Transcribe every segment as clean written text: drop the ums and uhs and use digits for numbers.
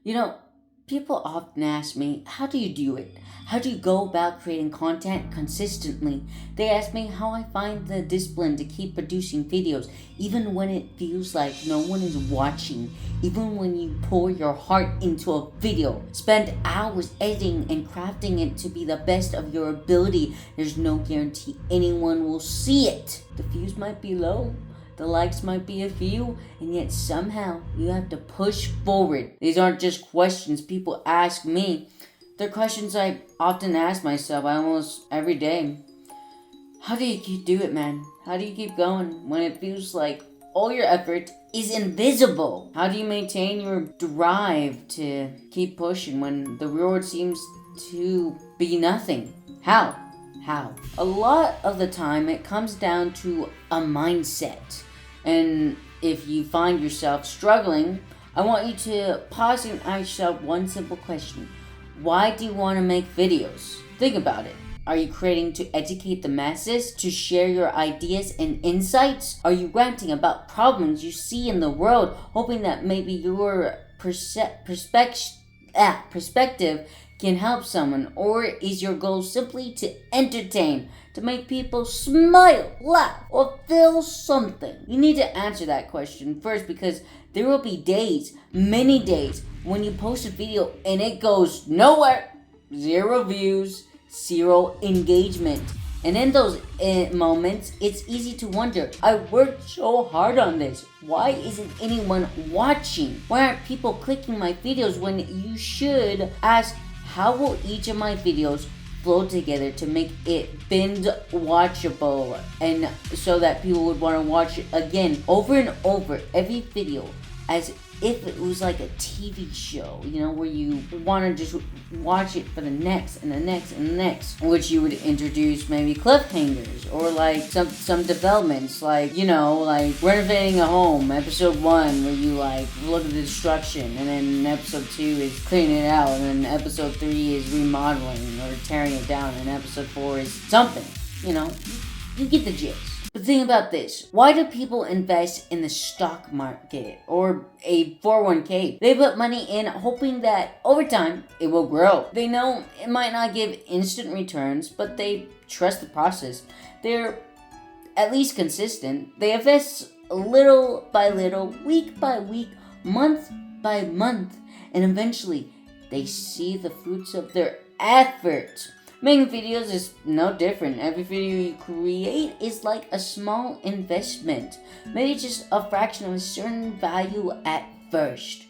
You know, people often ask me, how do you do it? How do you go about creating content consistently? They ask me how I find the discipline to keep producing videos, even when it feels like no one is watching, even when you pour your heart into a video. Spend hours editing and crafting it to be the best of your ability. There's no guarantee anyone will see it. The views might be low, the likes might be a few, and yet somehow you have to push forward. These aren't just questions people ask me, they're questions I often ask myself almost every day. How do you do it, man? How do you keep going when it feels like all your effort is invisible? How do you maintain your drive to keep pushing when the reward seems to be nothing? How? A lot of the time it comes down to a mindset. And if you find yourself struggling, I want you to pause and ask yourself one simple question. Why do you want to make videos? Think about it. Are you creating to educate the masses, to share your ideas and insights? Are you ranting about problems you see in the world, hoping that maybe your perspective can help someone? Or is your goal simply to entertain, to make people smile, laugh, or feel something? You need to answer that question first, because there will be days, many days, when you post a video and it goes nowhere. 0 views, 0 engagement. And in those moments, it's easy to wonder, I worked so hard on this. Why isn't anyone watching? Why aren't people clicking my videos? When you should ask, how will each of my videos flow together to make it binge watchable, and so that people would want to watch it again over and over every video, as if it was like a TV show, where you want to just watch it for the next and the next and the next, which you would introduce maybe cliffhangers or like some developments, like renovating a home, episode 1, where you like look at the destruction, and then episode 2 is cleaning it out, and then episode 3 is remodeling or tearing it down, and episode 4 is something, you get the gist. But think about this. Why do people invest in the stock market or a 401k? They put money in hoping that over time it will grow. They know it might not give instant returns, but they trust the process. They're at least consistent. They invest little by little, week by week, month by month, and eventually they see the fruits of their effort. Making videos is no different. Every video you create is like a small investment. Maybe just a fraction of a certain value at first.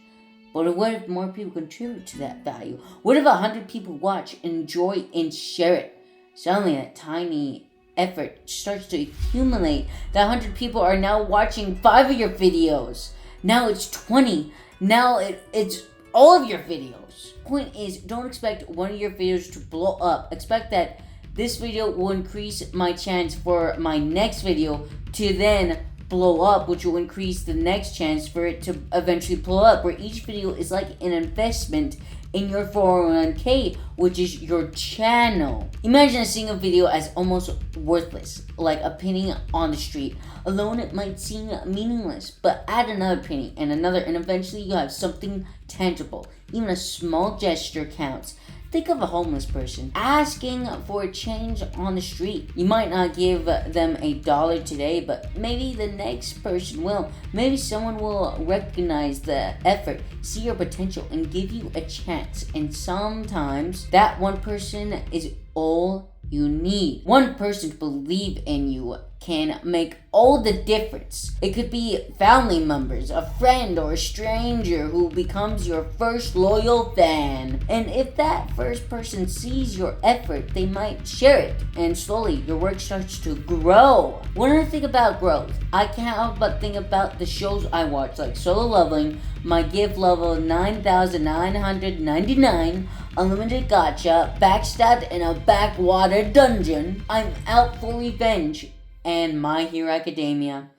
But what if more people contribute to that value? What if 100 people watch, enjoy, and share it? Suddenly that tiny effort starts to accumulate. That 100 people are now watching 5 of your videos. Now it's 20. Now it's all of your videos. Point is, don't expect one of your videos to blow up. Expect that this video will increase my chance for my next video to then blow up, which will increase the next chance for it to eventually blow up, where each video is like an investment in your 401k, which is your channel. Imagine a single video as almost worthless, like a penny on the street. Alone it might seem meaningless, but add another penny and another, and eventually you have something tangible. Even a small gesture counts. Think of a homeless person asking for a change on the street. You might not give them $1 today, but maybe the next person will. Maybe someone will recognize the effort, see your potential, and give you a chance. And sometimes that one person is all you need. One person to believe in you can make all the difference. It could be family members, a friend, or a stranger who becomes your first loyal fan. And if that first person sees your effort, they might share it, and slowly your work starts to grow. When I think about growth, I can't help but think about the shows I watch, like Solo Leveling, my gift level 9,999, Unlimited Gacha, Backstabbed in a Backwater Dungeon, I'm Out for Revenge, and My Hero Academia.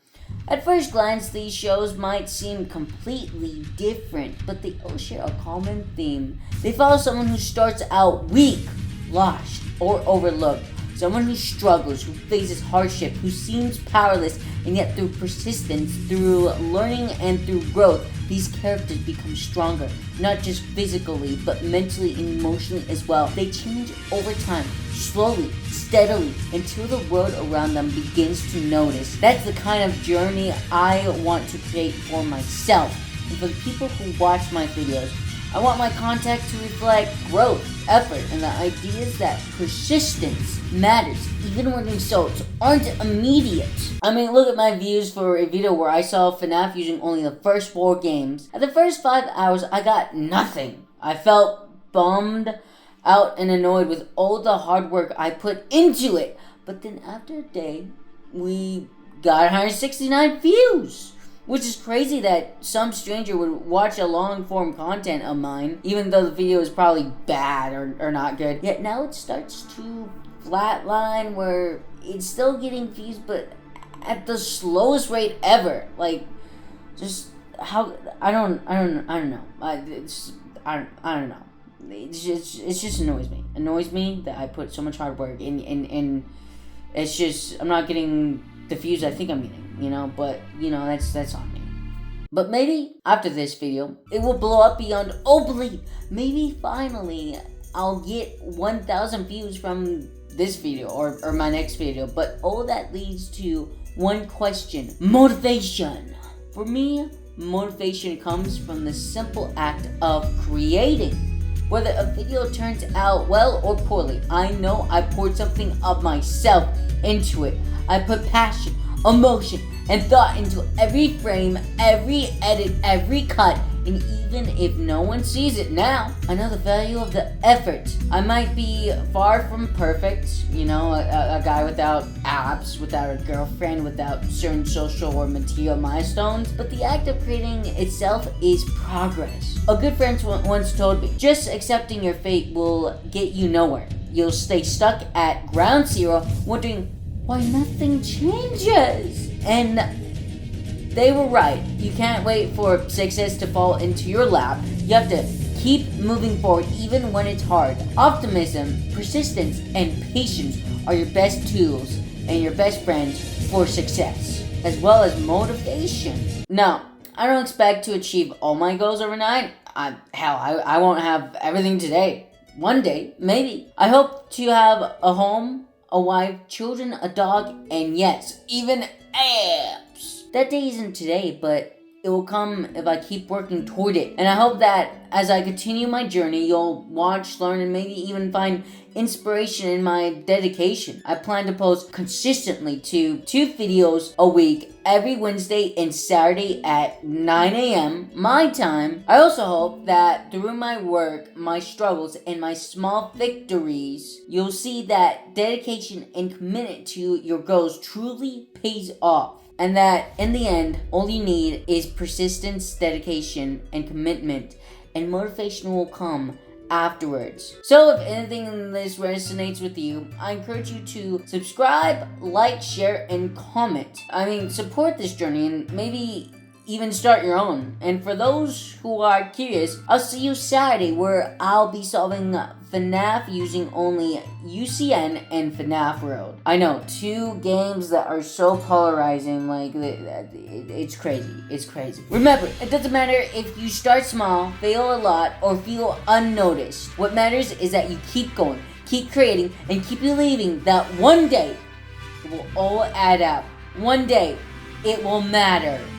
At first glance, these shows might seem completely different, but they all share a common theme. They follow someone who starts out weak, lost, or overlooked. Someone who struggles, who faces hardship, who seems powerless, and yet through persistence, through learning, and through growth, these characters become stronger, not just physically, but mentally and emotionally as well. They change over time, slowly, steadily, until the world around them begins to notice. That's the kind of journey I want to create for myself. And for the people who watch my videos, I want my content to reflect growth, effort, and the ideas that persistence matters, even when results aren't immediate. I mean, look at my views for a video where I saw FNAF using only the first 4 games. At the first 5 hours, I got nothing. I felt bummed out and annoyed with all the hard work I put into it. But then after a day, we got 169 views. Which is crazy that some stranger would watch a long-form content of mine, even though the video is probably bad or not good. Yet now it starts to flatline where it's still getting views, but at the slowest rate ever. Like, just how I don't know. I don't know. It just annoys me. Annoys me that I put so much hard work and it's just I'm not getting the views I think I'm getting. But that's on me. But maybe after this video, it will blow up beyond belief. Maybe finally I'll get 1,000 views from this video or my next video. But all that leads to one question: motivation. For me, motivation comes from the simple act of creating. Whether a video turns out well or poorly, I know I poured something of myself into it. I put passion, emotion, and thought into every frame, every edit, every cut, and even if no one sees it now, I know the value of the effort. I might be far from perfect, a guy without apps, without a girlfriend, without certain social or material milestones, but the act of creating itself is progress. A good friend once told me, just accepting your fate will get you nowhere. You'll stay stuck at ground zero, wondering why nothing changes. And they were right. You can't wait for success to fall into your lap. You have to keep moving forward even when it's hard. Optimism, persistence, and patience are your best tools and your best friends for success, as well as motivation. Now, I don't expect to achieve all my goals overnight. I won't have everything today. One day, maybe. I hope to have a home, a wife, children, a dog, and yes, even abs. That day isn't today, but it will come if I keep working toward it. And I hope that as I continue my journey, you'll watch, learn, and maybe even find inspiration in my dedication. I plan to post consistently to 2 videos a week every Wednesday and Saturday at 9 a.m. my time. I also hope that through my work, my struggles, and my small victories, you'll see that dedication and commitment to your goals truly pays off. And that in the end, all you need is persistence, dedication, and commitment, and motivation will come afterwards. So if anything in this resonates with you, I encourage you to subscribe, like, share, and comment. Support this journey and maybe even start your own. And for those who are curious, I'll see you Saturday where I'll be solving FNAF using only UCN and FNAF World. I know, 2 games that are so polarizing, it's crazy. It's crazy. Remember, it doesn't matter if you start small, fail a lot, or feel unnoticed. What matters is that you keep going, keep creating, and keep believing that one day it will all add up. One day it will matter.